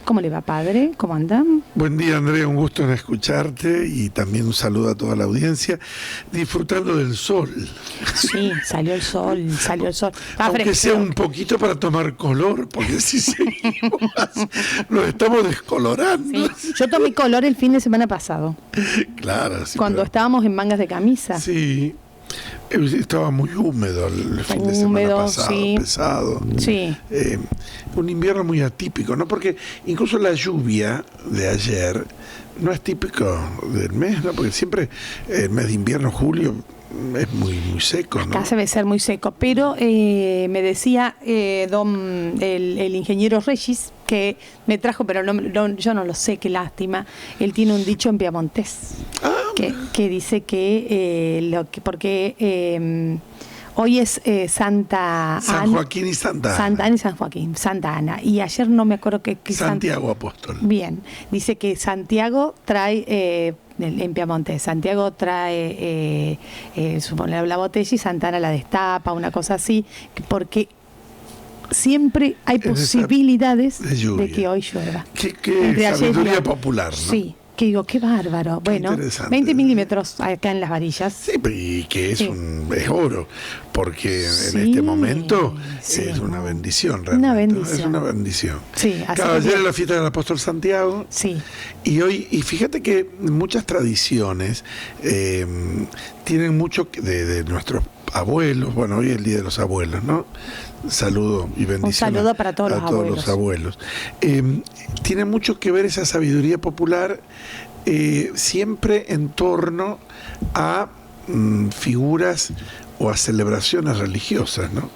¿Cómo le va, padre? ¿Cómo andan? Buen día, Andrea, un gusto en escucharte y también un saludo a toda la audiencia, disfrutando del sol. Sí, salió el sol. Aunque sea un poquito para tomar color, porque si seguimos, nos estamos descolorando. Sí. Yo tomé color el fin de semana pasado. Claro, sí. Cuando estábamos en mangas de camisa. Sí. Estaba muy húmedo el fin de semana pasado, sí. pesado. Sí. Un invierno muy atípico, ¿no? Porque incluso la lluvia de ayer no es típico del mes, ¿no? Porque siempre el mes de invierno, julio, es muy seco, ¿no? Acá debe ser muy seco, pero me decía el ingeniero Regis, que me trajo, pero yo no lo sé, qué lástima. Él tiene un dicho en piamontés que dice que porque hoy es Santa San Joaquín y Santa Ana. Santa Ana y San Joaquín, Santa Ana. Y ayer no me acuerdo qué Santiago Apóstol. Bien, dice que Santiago trae en Piamonte, Santiago trae supone la botella y Santana la destapa, una cosa así, porque siempre hay posibilidades de que hoy llueva. Qué sabiduría popular, ¿no? Sí, que digo, qué bárbaro. Bueno, 20 milímetros acá en las varillas. Sí, y que es oro, porque en este momento es una bendición realmente. Una bendición. Es una bendición. Sí, claro, ayer era la fiesta del apóstol Santiago. Sí. Y fíjate que muchas tradiciones tienen mucho de nuestros abuelos. Bueno, hoy es el Día de los Abuelos, ¿no? Saludo y bendición. Un saludo para todos los abuelos. Tiene mucho que ver esa sabiduría popular siempre en torno a figuras o a celebraciones religiosas, ¿no?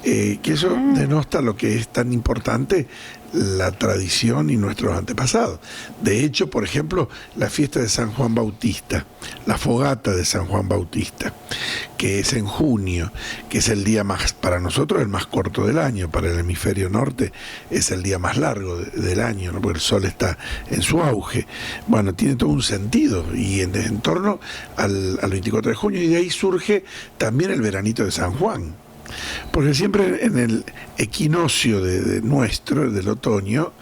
Que eso denota lo que es tan importante la tradición y nuestros antepasados. De hecho, por ejemplo, la fiesta de San Juan Bautista, la fogata de San Juan Bautista, que es en junio, que es el día más, para nosotros el más corto del año, para el hemisferio norte es el día más largo del año, ¿no? Porque el sol está en su auge. Bueno, tiene todo un sentido y en torno al 24 de junio, y de ahí surge también el veranito de San Juan. Porque siempre en el equinoccio del otoño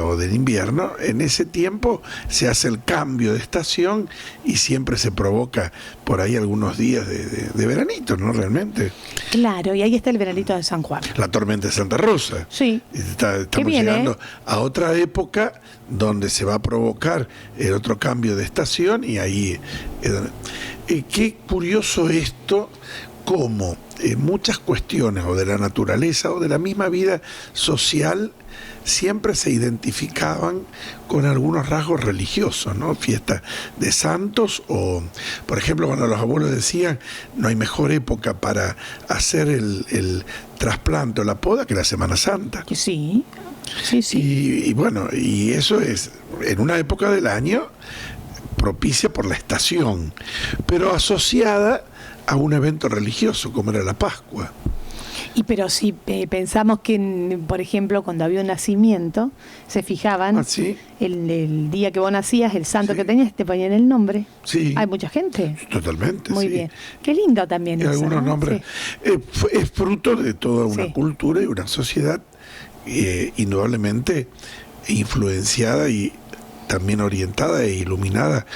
o del invierno, en ese tiempo se hace el cambio de estación y siempre se provoca por ahí algunos días de veranito, ¿no? Realmente. Claro, y ahí está el veranito de San Juan. La tormenta de Santa Rosa. Sí. Estamos llegando a otra época donde se va a provocar el otro cambio de estación y ahí... qué curioso esto, como muchas cuestiones o de la naturaleza o de la misma vida social siempre se identificaban con algunos rasgos religiosos, ¿no? Fiesta de santos o, por ejemplo, cuando los abuelos decían no hay mejor época para hacer el trasplante o la poda que la Semana Santa. Sí. Y bueno, y eso es en una época del año propicia por la estación, pero asociada a un evento religioso como era la Pascua. Pero si pensamos que, por ejemplo, cuando había un nacimiento, se fijaban el día que vos nacías, el santo que tenías, te ponían el nombre. Sí. Hay mucha gente. Totalmente. Muy bien. Qué lindo también y eso, algunos ¿no? nombres. Es fruto de toda una cultura y una sociedad indudablemente influenciada y también orientada e iluminada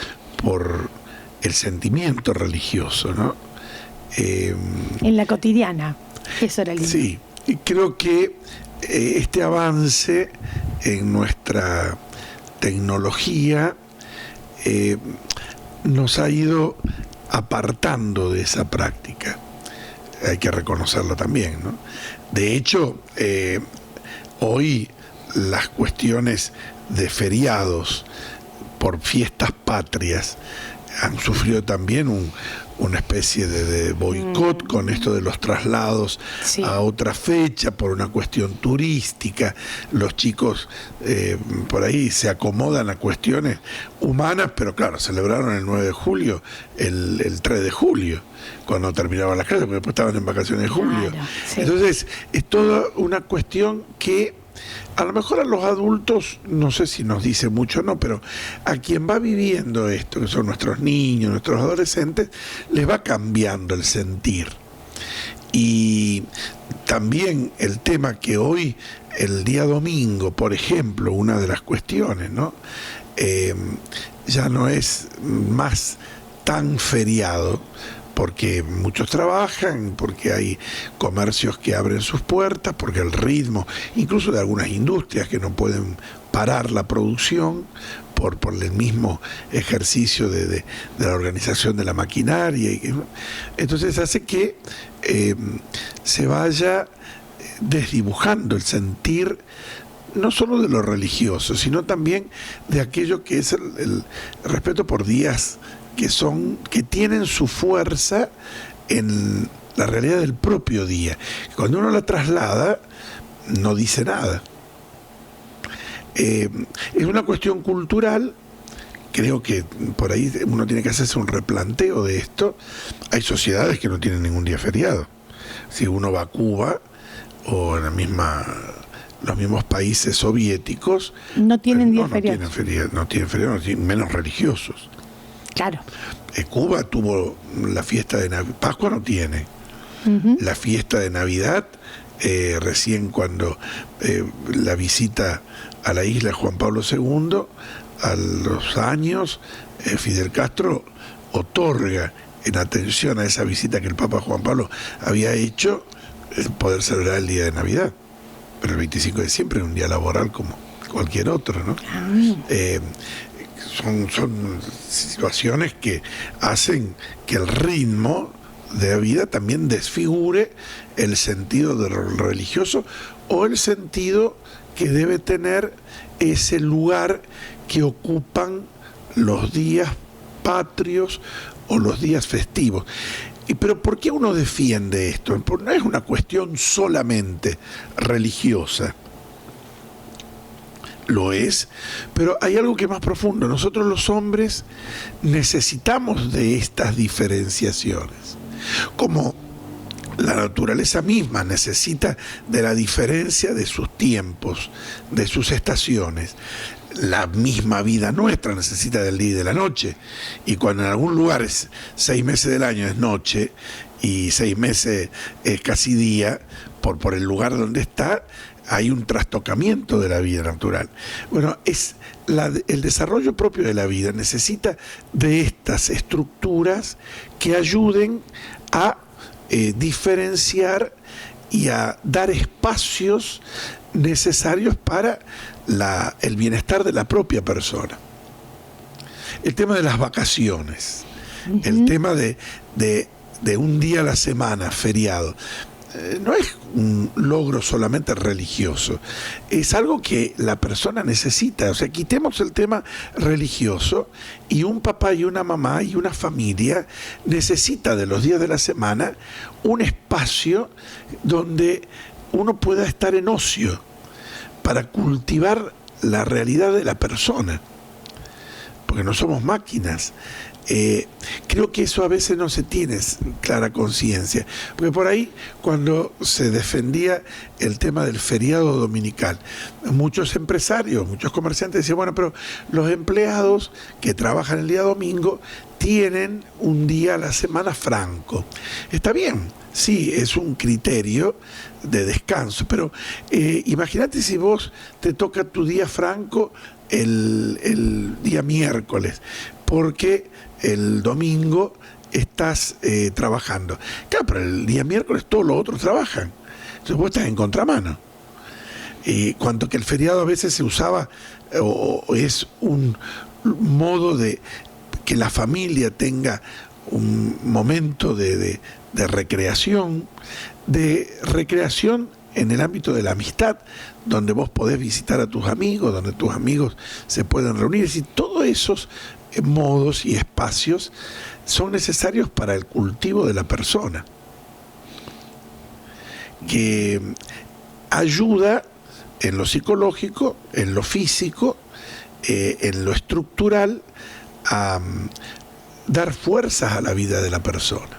por el sentimiento religioso, ¿no? En la cotidiana, eso era lindo. Sí, y creo que este avance en nuestra tecnología nos ha ido apartando de esa práctica. Hay que reconocerlo también, ¿no? De hecho, hoy las cuestiones de feriados por fiestas patrias han sufrido también una especie de boicot con esto de los traslados a otra fecha por una cuestión turística. Los chicos por ahí se acomodan a cuestiones humanas, pero claro, celebraron el 9 de julio, el 3 de julio, cuando terminaban las clases, porque después estaban en vacaciones de julio. Claro, Entonces, es toda una cuestión que a lo mejor a los adultos, no sé si nos dice mucho o no, pero a quien va viviendo esto, que son nuestros niños, nuestros adolescentes, les va cambiando el sentir. Y también el tema que hoy el día domingo, por ejemplo, una de las cuestiones, ¿no? Ya no es más tan feriado, porque muchos trabajan, porque hay comercios que abren sus puertas, porque el ritmo, incluso de algunas industrias que no pueden parar la producción por el mismo ejercicio de la organización de la maquinaria. Entonces hace que se vaya desdibujando el sentir, no solo de lo religioso, sino también de aquello que es el respeto por días que tienen su fuerza en la realidad del propio día. Cuando uno la traslada, no dice nada. Es una cuestión cultural. Creo que por ahí uno tiene que hacerse un replanteo de esto. Hay sociedades que no tienen ningún día feriado. Si uno va a Cuba o en los mismos países soviéticos, no tienen día feriado. No tienen feriado, menos religiosos. Claro. Cuba tuvo la fiesta de Navidad, Pascua no tiene. La fiesta de Navidad, recién cuando la visita a la isla Juan Pablo II, a los años, Fidel Castro otorga, en atención a esa visita que el Papa Juan Pablo había hecho, el poder celebrar el día de Navidad. Pero el 25 de diciembre es un día laboral como cualquier otro, ¿no? Son situaciones que hacen que el ritmo de la vida también desfigure el sentido de lo religioso o el sentido que debe tener ese lugar que ocupan los días patrios o los días festivos. Pero ¿por qué uno defiende esto? No es una cuestión solamente religiosa. Lo es, pero hay algo que es más profundo. Nosotros los hombres necesitamos de estas diferenciaciones. Como la naturaleza misma necesita de la diferencia de sus tiempos, de sus estaciones. La misma vida nuestra necesita del día y de la noche. Y cuando en algún lugar 6 meses del año es noche y 6 meses es casi día, por el lugar donde está, hay un trastocamiento de la vida natural. Bueno, el desarrollo propio de la vida necesita de estas estructuras que ayuden a diferenciar y a dar espacios necesarios para el bienestar de la propia persona. El tema de las vacaciones, el tema de un día a la semana, feriado, no es un logro solamente religioso, es algo que la persona necesita. O sea, quitemos el tema religioso y un papá y una mamá y una familia necesita de los días de la semana un espacio donde uno pueda estar en ocio para cultivar la realidad de la persona, porque no somos máquinas. Creo que eso a veces no se tiene clara conciencia, porque por ahí cuando se defendía el tema del feriado dominical, muchos empresarios, muchos comerciantes decían, bueno, pero los empleados que trabajan el día domingo tienen un día a la semana franco. Está bien, sí, es un criterio de descanso, pero imagínate si vos te toca tu día franco el día miércoles, porque el domingo estás trabajando. Claro, pero el día miércoles todos los otros trabajan. Entonces vos estás en contramano. Cuanto que el feriado a veces se usaba o es un modo de que la familia tenga un momento de recreación en el ámbito de la amistad, donde vos podés visitar a tus amigos, donde tus amigos se pueden reunir. Es decir, todos esos modos y espacios son necesarios para el cultivo de la persona, que ayuda en lo psicológico, en lo físico, en lo estructural, a dar fuerzas a la vida de la persona.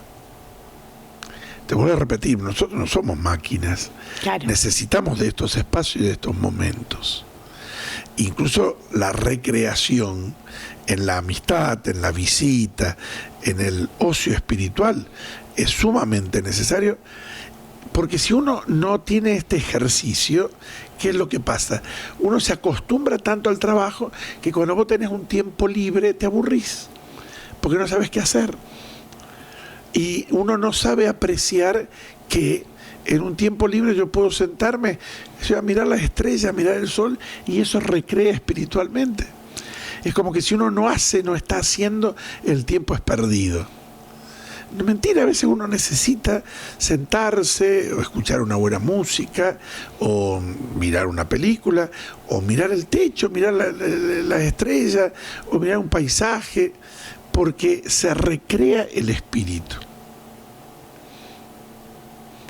Te voy a repetir, nosotros no somos máquinas. Claro. Necesitamos de estos espacios y de estos momentos. Incluso la recreación en la amistad, en la visita, en el ocio espiritual es sumamente necesario, porque si uno no tiene este ejercicio, ¿qué es lo que pasa? Uno se acostumbra tanto al trabajo que cuando vos tenés un tiempo libre te aburrís, porque no sabes qué hacer. Y uno no sabe apreciar que en un tiempo libre yo puedo sentarme, o sea, mirar las estrellas, mirar el sol, y eso recrea espiritualmente. Es como que si uno no hace, no está haciendo, el tiempo es perdido. No, mentira, a veces uno necesita sentarse o escuchar una buena música o mirar una película o mirar el techo, mirar las estrellas o mirar un paisaje, porque se recrea el espíritu.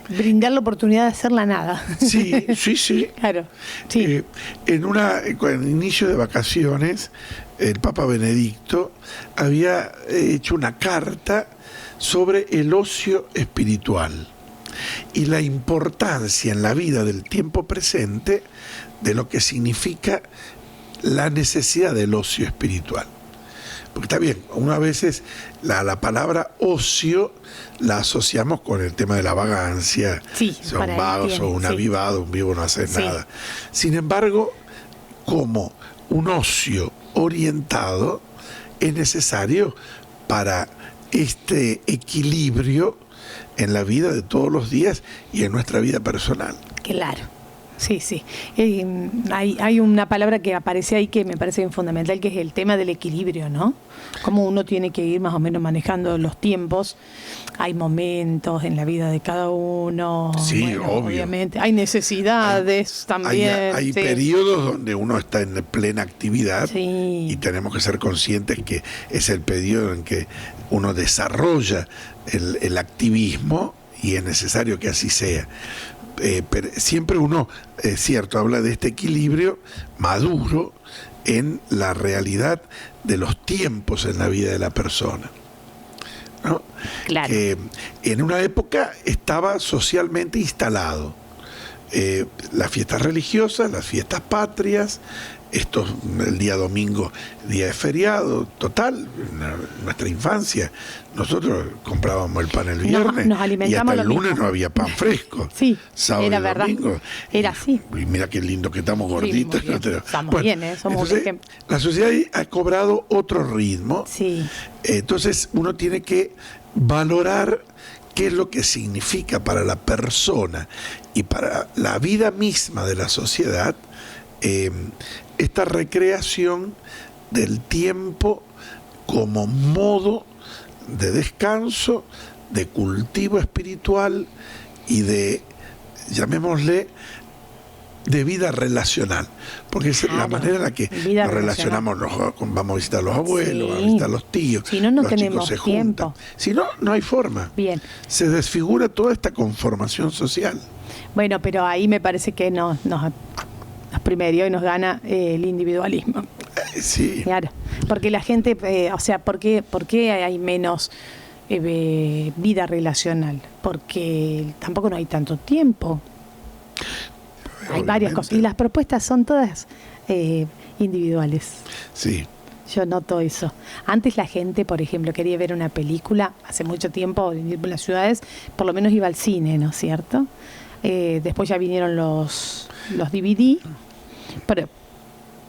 Brindar la oportunidad de hacer la nada. Sí, sí, sí. Claro, sí. En el inicio de vacaciones, el Papa Benedicto había hecho una carta sobre el ocio espiritual y la importancia en la vida del tiempo presente de lo que significa la necesidad del ocio espiritual. Porque está bien, una veces la palabra ocio la asociamos con el tema de la vagancia, Sí, son para vagos, él, o un sí. avivado, un vivo no hace Sí. nada. Sin embargo, como un ocio orientado es necesario para este equilibrio en la vida de todos los días y en nuestra vida personal. Claro, sí, sí. Hay una palabra que aparece ahí que me parece bien fundamental, que es el tema del equilibrio, ¿no? Cómo uno tiene que ir más o menos manejando los tiempos. Hay momentos en la vida de cada uno. Sí, bueno, obvio. Obviamente. Hay necesidades también. Hay sí. periodos donde uno está en plena actividad Sí. y tenemos que ser conscientes que es el periodo en que uno desarrolla el activismo y es necesario que así sea. Pero siempre uno, es cierto, habla de este equilibrio maduro en la realidad de los tiempos en la vida de la persona, ¿no? Claro. Que en una época estaba socialmente instalado. Las fiestas religiosas, las fiestas patrias, el día domingo, día de feriado, total, nuestra infancia, nosotros comprábamos el pan el viernes nos y alimentamos hasta el lo lunes mismo. no había pan fresco. Sí, Sábado era y verdad. domingo. Era así. Y mira qué lindo que estamos gorditos. muy bien. Pero- Estamos bien, somos un entonces, ejemplo. la sociedad ha cobrado otro ritmo. Sí. Entonces uno tiene que valorar qué es lo que significa para la persona y para la vida misma de la sociedad esta recreación del tiempo como modo de descanso, de cultivo espiritual y de, llamémosle, de vida relacional, porque es la Claro, manera en la que vida nos relacionamos, vamos a visitar a los abuelos, vamos a visitar a los tíos, Si no, no los tenemos chicos se tiempo. juntan. Si no, no hay forma. Bien. Se desfigura toda esta conformación social. Bueno, pero ahí me parece que nos primerió y nos gana el individualismo. Sí. Claro, porque la gente, o sea, ¿por qué hay menos vida relacional? Porque tampoco no hay tanto tiempo. Hay varias Obviamente. cosas. Y las propuestas son todas individuales. Sí. Yo noto eso. Antes la gente, por ejemplo, quería ver una película, hace mucho tiempo en las ciudades, por lo menos iba al cine, ¿no es cierto? Después ya vinieron los DVD, pero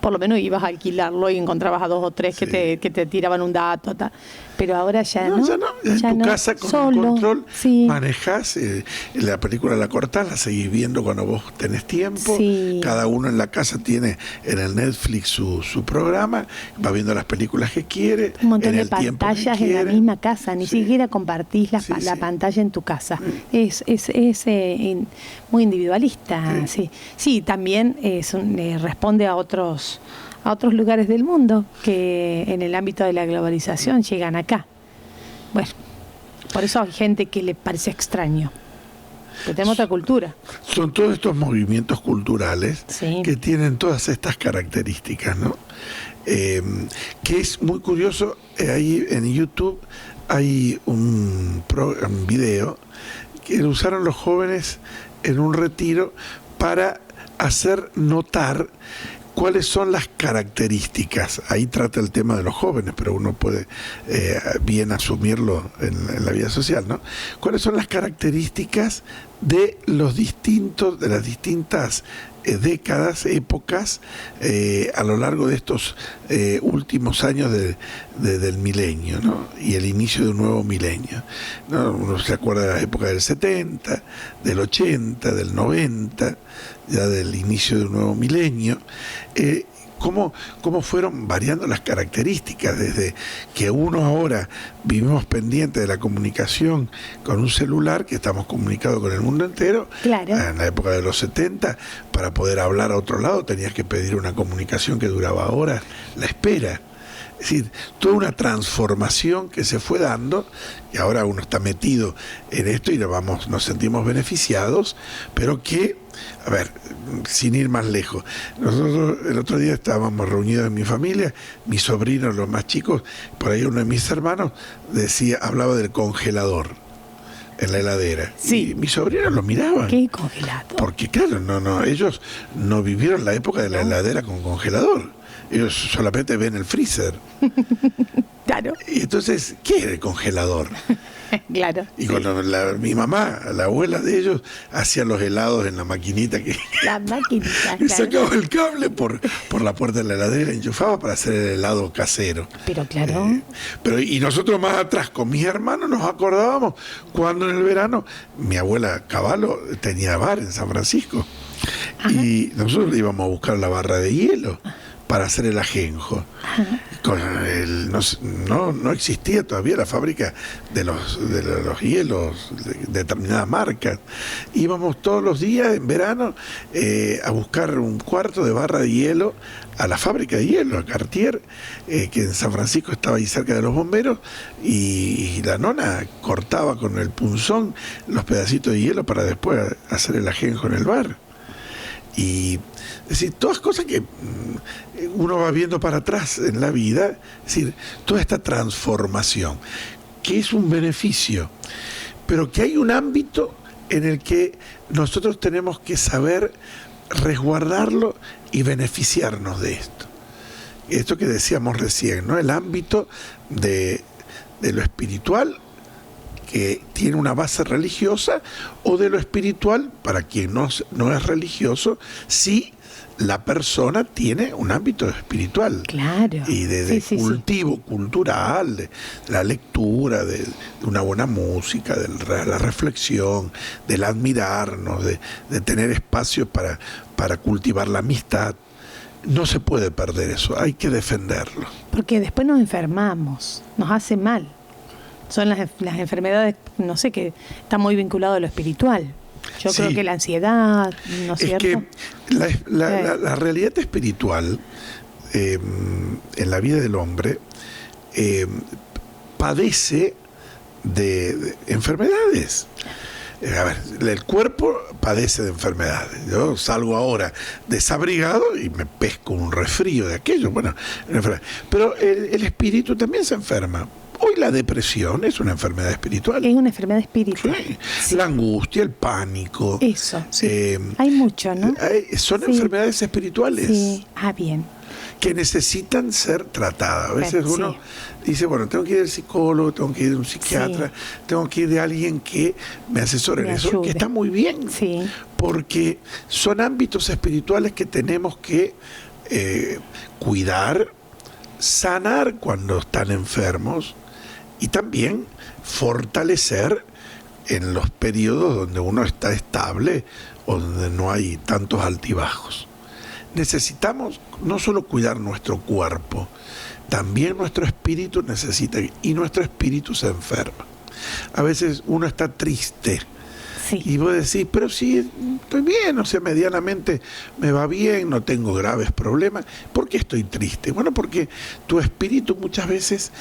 por lo menos ibas a alquilarlo y encontrabas a 2 o 3 Sí. que te tiraban un dato, pero ahora ya No, no. ya no. En ya tu no. casa con Solo, el control sí. manejás, la película la cortás, la seguís viendo cuando vos tenés tiempo. Sí. Cada uno en la casa tiene en el Netflix su programa, va viendo las películas que quiere. Un montón en de el tiempo que pantallas en la quiere. misma casa, ni Sí. siquiera compartís la Sí, la sí. pantalla en tu casa. Es muy individualista, sí. Sí, también responde a otros lugares del mundo que en el ámbito de la globalización llegan acá. Bueno, por eso hay gente que le parece extraño. Que tenemos otra cultura. Son todos estos movimientos culturales Sí. que tienen todas estas características, ¿no? Que es muy curioso, ahí en YouTube hay un video que lo usaron los jóvenes en un retiro para hacer notar cuáles son las características. Ahí trata el tema de los jóvenes, pero uno puede bien asumirlo en la vida social, ¿no? ¿Cuáles son las características de las distintas décadas, épocas, a lo largo de estos últimos años del milenio, ¿no? Y el inicio de un nuevo milenio, ¿no? Uno se acuerda de la época del 70, del 80, del 90, ya del inicio de un nuevo milenio. Cómo fueron variando las características, desde que uno ahora vivimos pendiente de la comunicación con un celular, que estamos comunicados con el mundo entero. Claro. En la época de los 70, para poder hablar a otro lado tenías que pedir una comunicación que duraba horas, la espera. Es decir, toda una transformación que se fue dando, y ahora uno está metido en esto y nos sentimos beneficiados, pero que, a ver, sin ir más lejos, nosotros el otro día estábamos reunidos en mi familia, mis sobrinos, los más chicos, por ahí uno de mis hermanos hablaba del congelador en la heladera. Sí. Y mis sobrinos lo miraban. ¿Qué congelador? Porque claro, ellos no vivieron la época de la heladera con congelador. Ellos solamente ven el freezer. Claro. Y entonces, ¿qué era el congelador? Claro. Y cuando mi mamá, la abuela de ellos, hacía los helados en la maquinita La maquinita, y claro. sacaba el cable por la puerta de la heladera, enchufaba para hacer el helado casero. Pero claro. Y nosotros más atrás, con mis hermanos, nos acordábamos cuando en el verano mi abuela Cavallo tenía bar en San Francisco. Ajá. Y nosotros íbamos a buscar la barra de hielo para hacer el ajenjo. No existía todavía la fábrica de los hielos de determinadas marcas. Íbamos todos los días en verano a buscar un cuarto de barra de hielo a la fábrica de hielo, a Cartier, que en San Francisco estaba ahí cerca de los bomberos, y la nona cortaba con el punzón los pedacitos de hielo para después hacer el ajenjo en el bar. Y es decir, todas cosas que uno va viendo para atrás en la vida, es decir, toda esta transformación, que es un beneficio, pero que hay un ámbito en el que nosotros tenemos que saber resguardarlo y beneficiarnos de esto. Esto que decíamos recién, ¿no? El ámbito de lo espiritual, que tiene una base religiosa, o de lo espiritual, para quien no es religioso, sí la persona tiene un ámbito espiritual. Claro. Y de cultivo cultural, de la lectura, de una buena música, de la reflexión, del admirarnos, de tener espacio para cultivar la amistad. No se puede perder eso, hay que defenderlo. Porque después nos enfermamos, nos hace mal. Son las enfermedades, no sé, que está muy vinculado a lo espiritual. Yo creo que la ansiedad, ¿no es cierto? Que la realidad espiritual en la vida del hombre padece de enfermedades. A ver, el cuerpo padece de enfermedades. Yo salgo ahora desabrigado y me pesco un resfrío de aquello. Bueno, pero el espíritu también se enferma. Hoy la depresión es una enfermedad espiritual. Es una enfermedad espiritual. Sí. La angustia, el pánico. Eso, sí. Hay mucho, ¿no? Son enfermedades espirituales. Sí, bien. Que necesitan ser tratadas. A veces uno dice, bueno, tengo que ir al psicólogo, tengo que ir a un psiquiatra, tengo que ir de alguien que me asesore en eso, que está muy bien, porque son ámbitos espirituales que tenemos que cuidar, sanar cuando están enfermos, y también fortalecer en los periodos donde uno está estable o donde no hay tantos altibajos. Necesitamos no solo cuidar nuestro cuerpo, también nuestro espíritu necesita, y nuestro espíritu se enferma. A veces uno está triste, y vos decís, pero sí, estoy bien, o sea, medianamente me va bien, no tengo graves problemas. ¿Por qué estoy triste? Bueno, porque tu espíritu muchas veces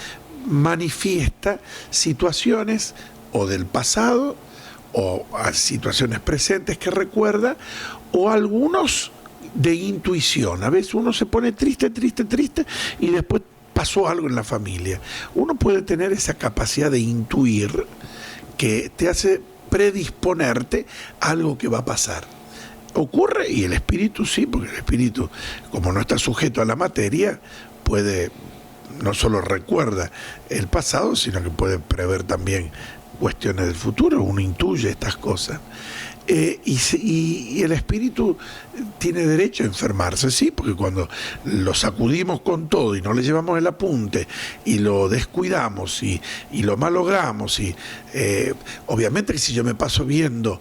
manifiesta situaciones o del pasado, o situaciones presentes que recuerda, o algunos de intuición. A veces uno se pone triste y después pasó algo en la familia. Uno puede tener esa capacidad de intuir que te hace predisponerte a algo que va a pasar. Ocurre, y el espíritu sí, porque el espíritu, como no está sujeto a la materia, no solo recuerda el pasado, sino que puede prever también cuestiones del futuro. Uno intuye estas cosas. Y el espíritu tiene derecho a enfermarse, sí, porque cuando lo sacudimos con todo y no le llevamos el apunte y lo descuidamos y lo malogramos, obviamente que si yo me paso viendo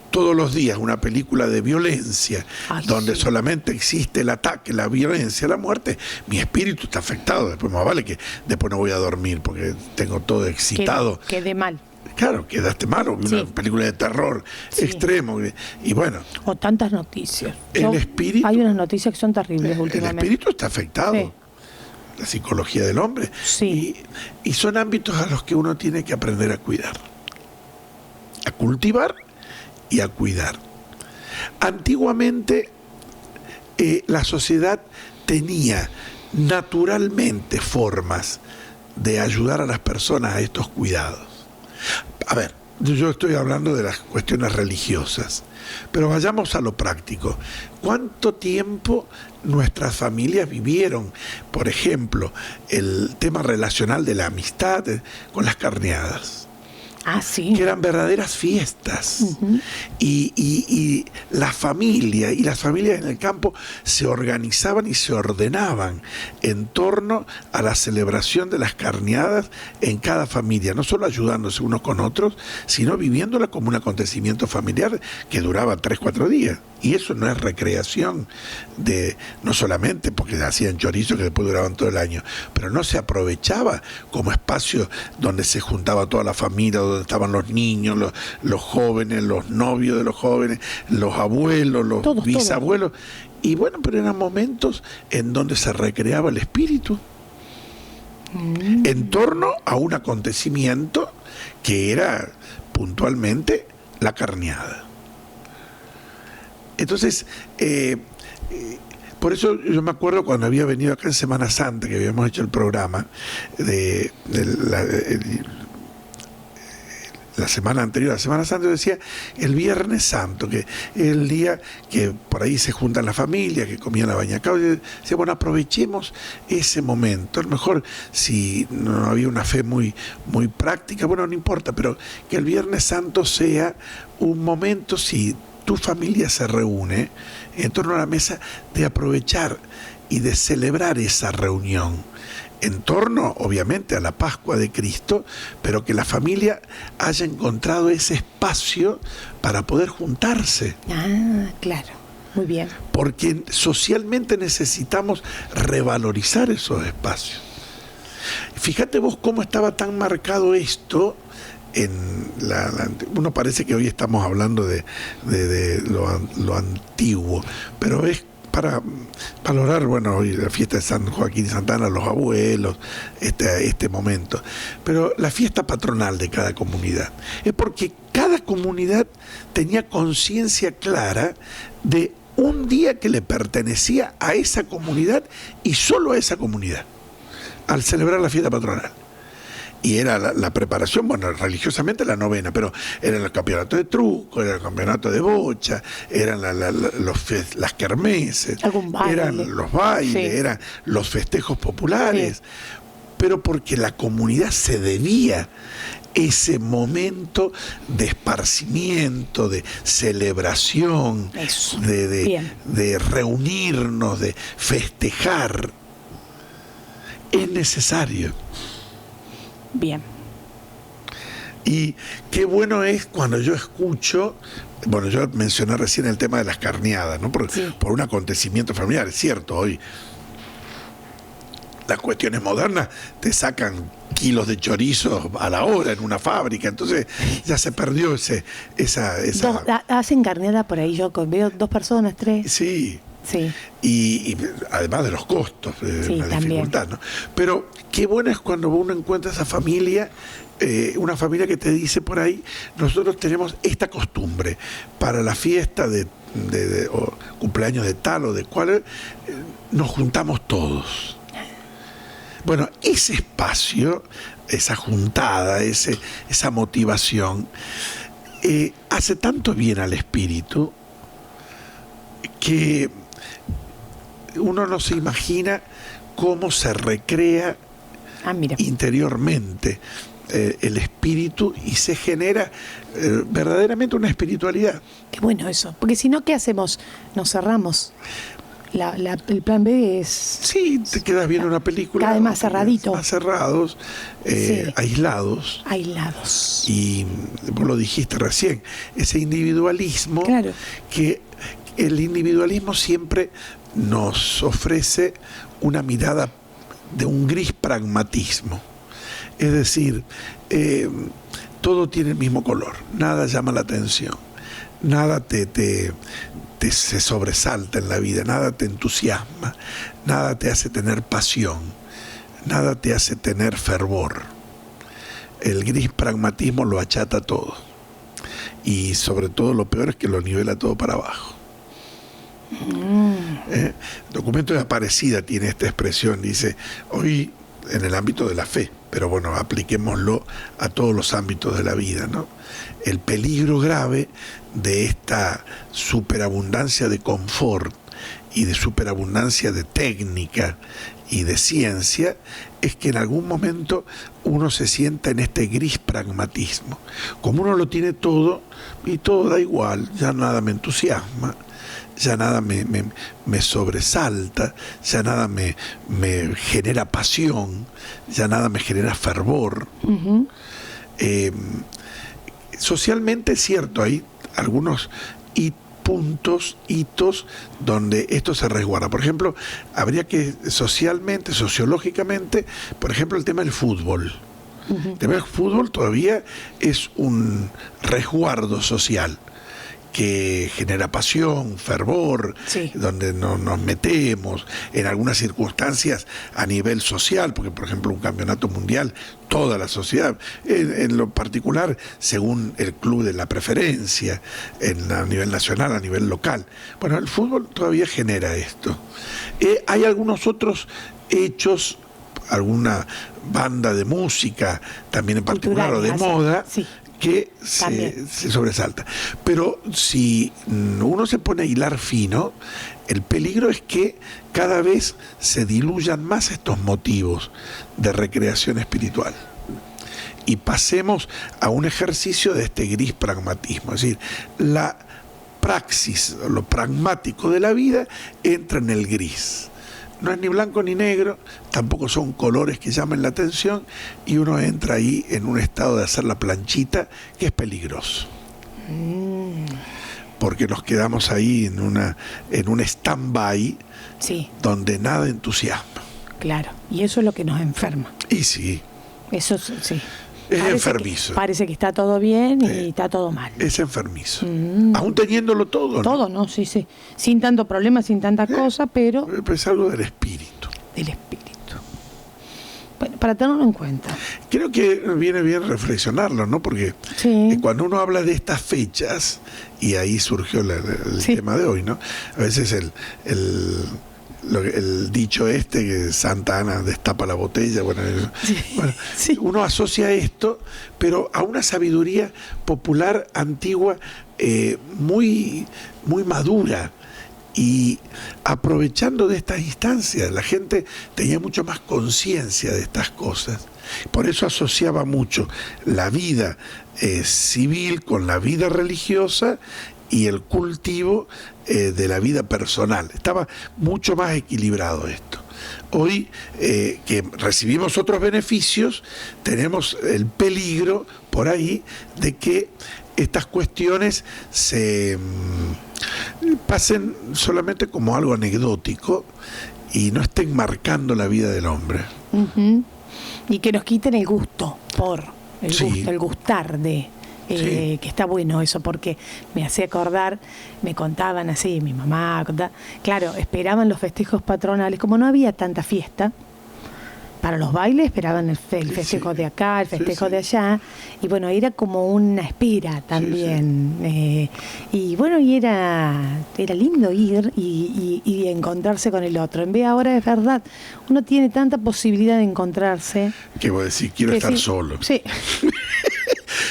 todos los días una película de violencia donde solamente existe el ataque, la violencia, la muerte, mi espíritu está afectado. Después más vale que después no voy a dormir porque tengo todo excitado. Quedé mal. Claro, quedaste malo, una película de terror extremo. Y bueno. O tantas noticias. El espíritu. Hay unas noticias que son terribles últimamente. El espíritu está afectado. Sí. La psicología del hombre. Sí. Y son ámbitos a los que uno tiene que aprender a cuidar. A cultivar y a cuidar. Antiguamente, la sociedad tenía naturalmente formas de ayudar a las personas a estos cuidados. A ver, yo estoy hablando de las cuestiones religiosas, pero vayamos a lo práctico. ¿Cuánto tiempo nuestras familias vivieron, por ejemplo, el tema relacional de la amistad con las carneadas? Ah, sí. Que eran verdaderas fiestas. Uh-huh. Y la familia y las familias en el campo se organizaban y se ordenaban en torno a la celebración de las carneadas en cada familia, no solo ayudándose unos con otros, sino viviéndola como un acontecimiento familiar que duraba 3-4 días. Y eso no es recreación, no solamente porque hacían chorizos que después duraban todo el año, pero no se aprovechaba como espacio donde se juntaba toda la familia, donde estaban los niños, los jóvenes, los novios de los jóvenes, los abuelos, los bisabuelos. Y bueno, pero eran momentos en donde se recreaba el espíritu en torno a un acontecimiento que era puntualmente la carneada. Entonces, por eso yo me acuerdo cuando había venido acá en Semana Santa, que habíamos hecho el programa de la semana anterior a la Semana Santa, yo decía el Viernes Santo, que es el día que por ahí se juntan las familias, que comían la bañacao. Yo decía, bueno, aprovechemos ese momento. A lo mejor si no había una fe muy, muy práctica, bueno, no importa, pero que el Viernes Santo sea un momento, si tu familia se reúne en torno a la mesa, de aprovechar y de celebrar esa reunión en torno, obviamente, a la Pascua de Cristo, pero que la familia haya encontrado ese espacio para poder juntarse. Ah, claro, muy bien. Porque socialmente necesitamos revalorizar esos espacios. Fíjate vos cómo estaba tan marcado esto. Uno parece que hoy estamos hablando de lo antiguo, pero es para valorar, bueno, hoy la fiesta de San Joaquín y Santa Ana, los abuelos, este momento. Pero la fiesta patronal de cada comunidad es porque cada comunidad tenía conciencia clara de un día que le pertenecía a esa comunidad y solo a esa comunidad, al celebrar la fiesta patronal. Y era la preparación, bueno, religiosamente la novena, pero eran los campeonatos de truco, era el campeonato de bocha, eran las kermeses, eran los bailes, sí, eran los festejos populares, sí, pero porque la comunidad se debía ese momento de esparcimiento, de celebración, de reunirnos, de festejar. Es necesario. Bien. Y qué bueno es cuando yo escucho, bueno, yo mencioné recién el tema de las carneadas, ¿no? Por un acontecimiento familiar, es cierto, hoy las cuestiones modernas te sacan kilos de chorizos a la hora en una fábrica, entonces ya se perdió esa... Hacen carneada por ahí, yo veo 2 personas, 3. Sí. Sí. Y además de los costos, la dificultad, ¿no? Pero qué bueno es cuando uno encuentra esa familia, una familia que te dice por ahí, nosotros tenemos esta costumbre para la fiesta o cumpleaños de tal o de cual, nos juntamos todos. Bueno, ese espacio, esa juntada, esa motivación, hace tanto bien al espíritu que uno no se imagina cómo se recrea interiormente. el espíritu y se genera verdaderamente una espiritualidad. Qué bueno eso, porque si no, ¿qué hacemos? Nos cerramos. El plan B es... Sí, te quedas viendo una película. Cada vez más cerradito. Más cerrados, Sí. aislados. Aislados. Y vos lo dijiste recién, ese individualismo, Claro. que el individualismo siempre nos ofrece una mirada de un gris pragmatismo. Es decir, todo tiene el mismo color, nada llama la atención, nada te se sobresalta en la vida, nada te entusiasma, nada te hace tener pasión, nada te hace tener fervor. El gris pragmatismo lo achata todo. Y sobre todo lo peor es que lo nivela todo para abajo. Documento de Aparecida tiene esta expresión, dice, hoy en el ámbito de la fe, pero bueno, apliquémoslo a todos los ámbitos de la vida, ¿no? El peligro grave de esta superabundancia de confort y de superabundancia de técnica y de ciencia es que en algún momento uno se sienta en este gris pragmatismo. Como uno lo tiene todo y todo da igual, ya nada me entusiasma, ya nada me sobresalta, ya nada me genera pasión, ya nada me genera fervor. Uh-huh. Socialmente es cierto, hay algunos hitos donde esto se resguarda. Por ejemplo, habría que socialmente, sociológicamente, por ejemplo, el tema del fútbol. Uh-huh. El tema del fútbol todavía es un resguardo social que genera pasión, fervor, sí, donde nos metemos en algunas circunstancias a nivel social, porque por ejemplo un campeonato mundial, toda la sociedad, en lo particular según el club de la preferencia, a nivel nacional, a nivel local. Bueno, el fútbol todavía genera esto. Hay algunos otros hechos, alguna banda de música, también en particular, o de moda, sí, que se sobresalta. Pero si uno se pone a hilar fino, el peligro es que cada vez se diluyan más estos motivos de recreación espiritual y pasemos a un ejercicio de este gris pragmatismo. Es decir, la praxis, lo pragmático de la vida entra en el gris. No es ni blanco ni negro, tampoco son colores que llamen la atención, y uno entra ahí en un estado de hacer la planchita que es peligroso. Porque nos quedamos ahí en un stand-by, sí, donde nada entusiasma. Claro, y eso es lo que nos enferma. Y sí. Eso sí. Es enfermizo. Parece que está todo bien y está todo mal. Es enfermizo. Aún teniéndolo todo, ¿no? Todo, ¿no? Sí, sí. Sin tanto problema, sin tanta cosa, pero... Es algo del espíritu. Del espíritu. Bueno, para tenerlo en cuenta. Creo que viene bien reflexionarlo, ¿no? Porque sí, cuando uno habla de estas fechas, y ahí surgió el sí, tema de hoy, ¿no? A veces el dicho que Santa Ana destapa la botella, sí, uno asocia esto, pero a una sabiduría popular antigua muy, muy madura, y aprovechando de estas instancias, la gente tenía mucho más conciencia de estas cosas. Por eso asociaba mucho la vida civil con la vida religiosa y el cultivo de la vida personal. Estaba mucho más equilibrado esto. Hoy que recibimos otros beneficios, tenemos el peligro por ahí de que estas cuestiones se pasen solamente como algo anecdótico y no estén marcando la vida del hombre. Uh-huh. Y que nos quiten el gusto Sí. gusto, el gustar de... Sí. Que está bueno eso, porque me hacía acordar, me contaban así, mi mamá, claro, esperaban los festejos patronales, como no había tanta fiesta, para los bailes esperaban el festejo de acá, el festejo de allá, y bueno, era como una espera también, y bueno, y era lindo ir y encontrarse con el otro. En vez ahora es verdad, uno tiene tanta posibilidad de encontrarse. Que voy a decir, quiero estar solo. Sí.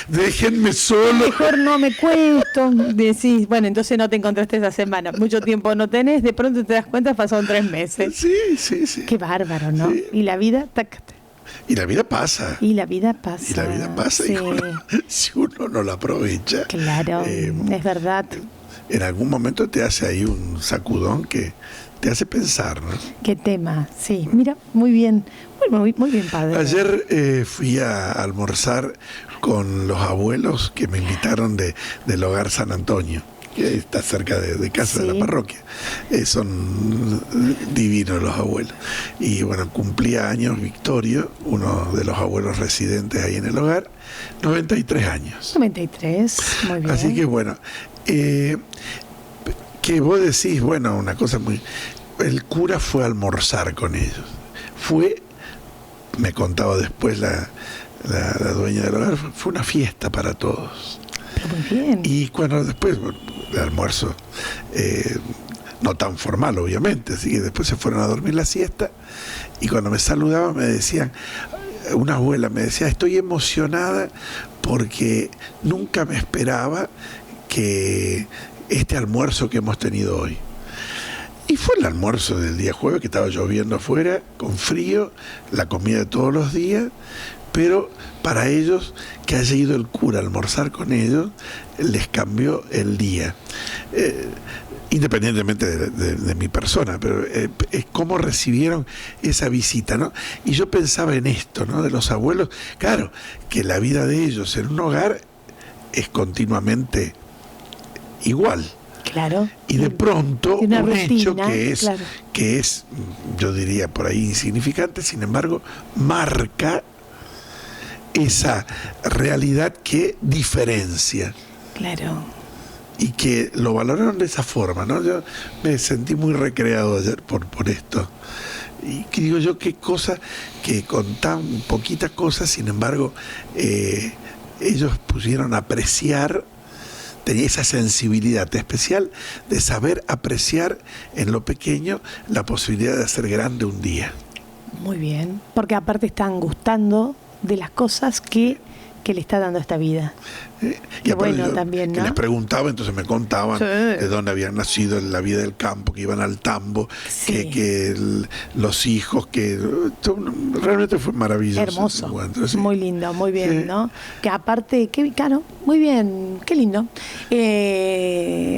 Déjenme solo. Mejor no me cuesto. Decís, bueno, entonces no te encontraste esa semana. Mucho tiempo no tenés, de pronto te das cuenta, pasaron 3 meses. Sí. Qué bárbaro, ¿no? Sí. Y la vida, tac. Y la vida pasa. Y la vida pasa. Y la vida pasa. Sí. Si uno no la aprovecha. Claro, es verdad. En algún momento te hace ahí un sacudón que te hace pensar, ¿no? Qué tema, sí. Mira, muy bien. Muy bien, padre. Ayer fui a almorzar con los abuelos que me invitaron del Hogar San Antonio, que está cerca de casa, Sí. de la parroquia. Son divinos los abuelos. Y bueno, cumplía años Victorio, uno de los abuelos residentes ahí en el hogar, 93 años. 93, muy bien. Así que bueno, que vos decís, bueno, una cosa muy... El cura fue a almorzar con ellos. Me contaba después la dueña del hogar, fue una fiesta para todos. Pero muy bien. Y cuando después, bueno, el almuerzo, no tan formal obviamente, así que después se fueron a dormir la siesta, y cuando me saludaban me decían, una abuela me decía, estoy emocionada porque nunca me esperaba que este almuerzo que hemos tenido hoy. Y fue el almuerzo del día jueves, que estaba lloviendo afuera, con frío, la comida de todos los días, pero para ellos, que haya ido el cura a almorzar con ellos, les cambió el día. Independientemente de mi persona, pero es cómo recibieron esa visita, ¿no? Y yo pensaba en esto, ¿no? De los abuelos, claro, que la vida de ellos en un hogar es continuamente igual. Claro. Y de pronto una un rutina, hecho claro. que es, yo diría por ahí insignificante, sin embargo, marca esa realidad que diferencia. Claro. Y que lo valoraron de esa forma, ¿no? Yo me sentí muy recreado ayer por esto. Y que digo yo, qué cosa que con tan poquitas cosas, sin embargo, ellos pudieron apreciar. Tenía esa sensibilidad especial de saber apreciar en lo pequeño la posibilidad de hacer grande un día. Muy bien. Porque aparte están gustando de las cosas que le está dando esta vida. Y bueno, yo, también, que ¿no? les preguntaba, entonces me contaban Sí. de dónde habían nacido, en la vida del campo, que iban al tambo, Sí. los hijos, que realmente fue maravilloso. Hermoso. Encuentro, sí. Muy lindo, muy bien, Sí. ¿no? Que aparte, claro, muy bien, qué lindo.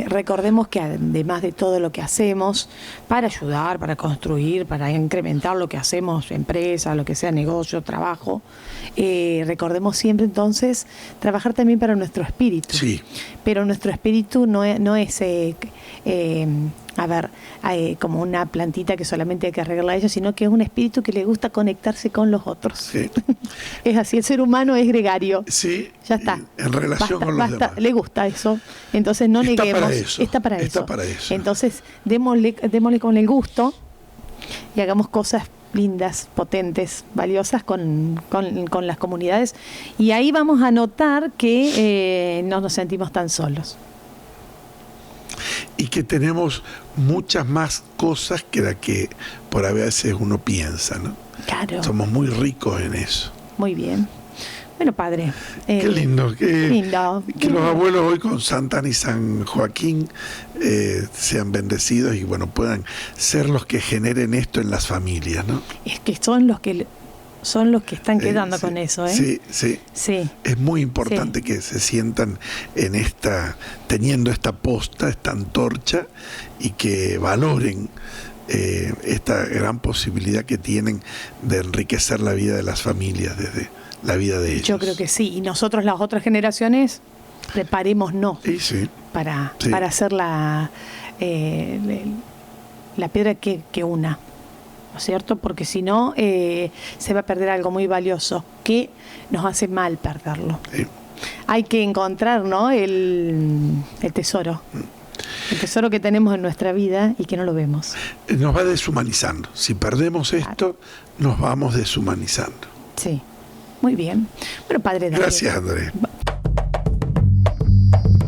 Recordemos que además de todo lo que hacemos para ayudar, para construir, para incrementar lo que hacemos, empresa, lo que sea, negocio, trabajo, recordemos siempre entonces trabajar también para nuestro espíritu. Sí. Pero nuestro espíritu no es como una plantita que solamente hay que arreglarla a ella, sino que es un espíritu que le gusta conectarse con los otros. Sí. Es así, el ser humano es gregario. Sí, Ya está. En relación con los demás. Le gusta eso. Entonces no Está neguemos. para eso. Está para Está eso. para eso. Entonces démosle con el gusto y hagamos cosas lindas, potentes, valiosas con las comunidades. Y ahí vamos a notar que no nos sentimos tan solos. Y que tenemos muchas más cosas que la que por a veces uno piensa, ¿no? Claro. Somos muy ricos en eso. Muy bien. Bueno, padre. Qué lindo. Lindo. Que los abuelos hoy con Santa Ana y San Joaquín sean bendecidos y bueno, puedan ser los que generen esto en las familias, ¿no? Es que son los que están quedando Sí, con eso, ¿eh? Sí, sí. Sí. Es muy importante que se sientan teniendo esta posta, esta antorcha, y que valoren esta gran posibilidad que tienen de enriquecer la vida de las familias desde la vida de ellos. Yo creo que sí. Y nosotros, las otras generaciones, preparémonos Sí. para Sí. hacer la piedra que una. ¿No es cierto? Porque si no, se va a perder algo muy valioso que nos hace mal perderlo. Hay que encontrar, ¿no? el tesoro. El tesoro que tenemos en nuestra vida y que no lo vemos. Nos va deshumanizando. Si perdemos esto, nos vamos deshumanizando. Sí. Muy bien. Bueno, padre Daniel. Gracias, Andrés.